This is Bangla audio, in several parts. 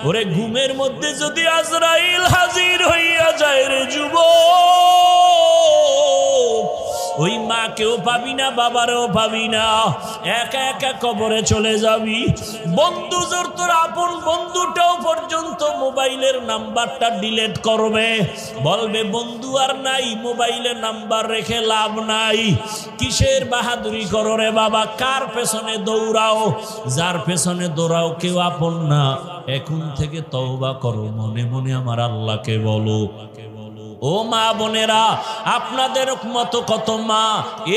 ওরে ঘুমের মধ্যে যদি আজরাইল হাজির হইয়া যায় রে যুবক, ওই মাকেও পাবি না, বাবারও পাবি না, একা একা কবরে চলে যাবি। বন্ধু জোর তোর আপন বন্ধুটাও পর্যন্ত মোবাইলের নাম্বারটা ডিলিট করবে, বলবে বন্ধু আর নাই, মোবাইলে নাম্বার রেখে লাভ নাই। কিসের বাহাদুরি করো রে বাবা, কার পেছনে দৌড়াও? যার পেছনে দৌড়াও কেউ আপন না। এখন থেকে তওবা করো, মনে মনে আমার আল্লাহকে বলো। ও মা বোনেরা, আপনাদের মতো কত মা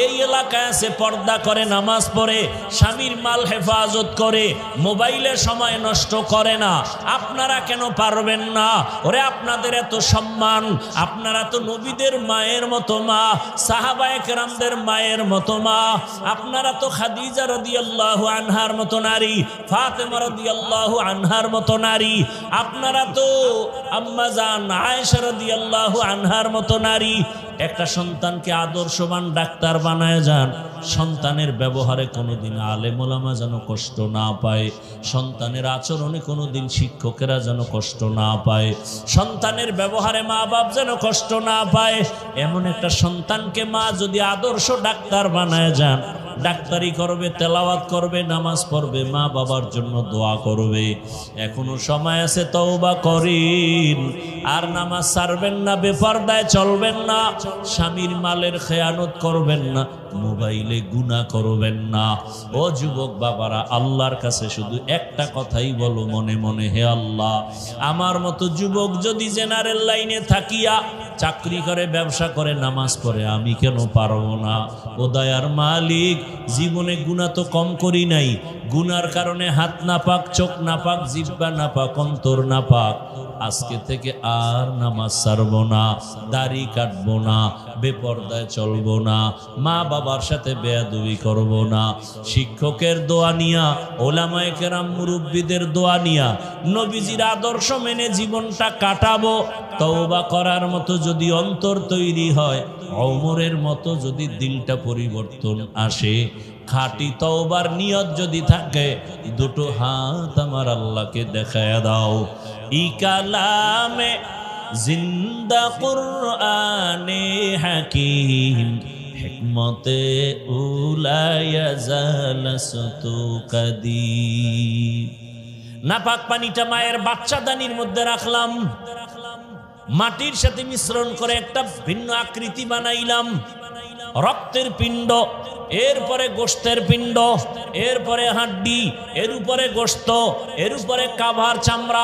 এই এলাকায় আছে, পর্দা করে, নামাজ পড়ে, স্বামীর মাল হেফাজত করে, মোবাইলে সময় নষ্ট করে না। আপনারা কেন পারবেন না? ওরে আপনাদের এত সম্মান, আপনারা তো নবীদের মায়ের মতো মা, সাহাবায়ে কেরামদের মায়ের মতো মা, আপনারা তো খাদিজা রাদিয়াল্লাহু আনহার মতো নারী, ফাতেমা রাদিয়াল্লাহু আনহার মতো নারী, আপনারা তো আম্মা জান আয়েশা রাদিয়াল্লাহু আনহার মতো নারী। একটা সন্তানকে আদর্শবান ডাক্তার বানায় যান, সন্তানের ব্যবহারে কোনোদিন আলেম ওলামা যেন কষ্ট না পায়, সন্তানের আচরণে কোনোদিন শিক্ষকেরা যেন কষ্ট না পায়, সন্তানের ব্যবহারে মা বাপ যেন কষ্ট না পায়। এমন একটা সন্তানকে মা যদি আদর্শ ডাক্তার বানায় যান, ডাক্তারি করবে, তেলাওয়াত করবে, নামাজ পড়বে, মা বাবার জন্য দোয়া করবে। এখনো সময় আছে, তওবা করেন। আর নামাজ ছাড়বেন না, বেপরদায় চলবেন না, স্বামীর মালের খেয়ানত করবেন না, মোবাইলে গুনাহ করবেন না। ও যুবক বাবারা, আল্লাহর কাছে শুধু একটা কথাই বলো মনে মনে, হে আল্লাহ, আমার মতো যুবক যদি জেনারেল লাইনে থাকিয়া চাকরি করে, ব্যবসা করে, নামাজ পড়ে, আমি কেন পারবো না? ও দয়ার মালিক, জীবনে গুনাহ তো কম করি নাই, গুনার কারণে হাত নাপাক, চোখ নাপাক, জিহ্বা নাপাক, অন্তর নাপাক। আজকে থেকে আর নামাজ ছাড়বো না, দাড়ি কাটবো না, বেপরদায় চলবো না, মা বাবার সাথে বেয়াদবি করবো না, শিক্ষকের দোয়া নিয়া, ওলামায়ে কেরাম মুরব্বীদের দোয়া নিয়া, নবীজির আদর্শ মেনে জীবনটা কাটাবো। তওবা করার মতো যদি অন্তর তৈরি হয়, ওমরের মতো যদি দিলটা পরিবর্তন আসে, খাঁটি তওবার নিয়ত যদি থাকে, দুটো হাত আমার আল্লাহকে দেখায়া দাও। ই কালামে জিন্দা কুরআনে হাকিম, হিকমতে উলায়া জালাসতু কাদিম। নাপাক পানিটা মায়ের বাচ্চাদানির মধ্যে রাখলাম, মাটির সাথে মিশ্রণ করে একটা ভিন্ন আকৃতি বানাইলাম, রক্তের পিণ্ড, এরপরে গোশতের পিণ্ড, এরপরে হাড্ডি, এর উপরে গোশত, এর উপরে কাভার চামড়া।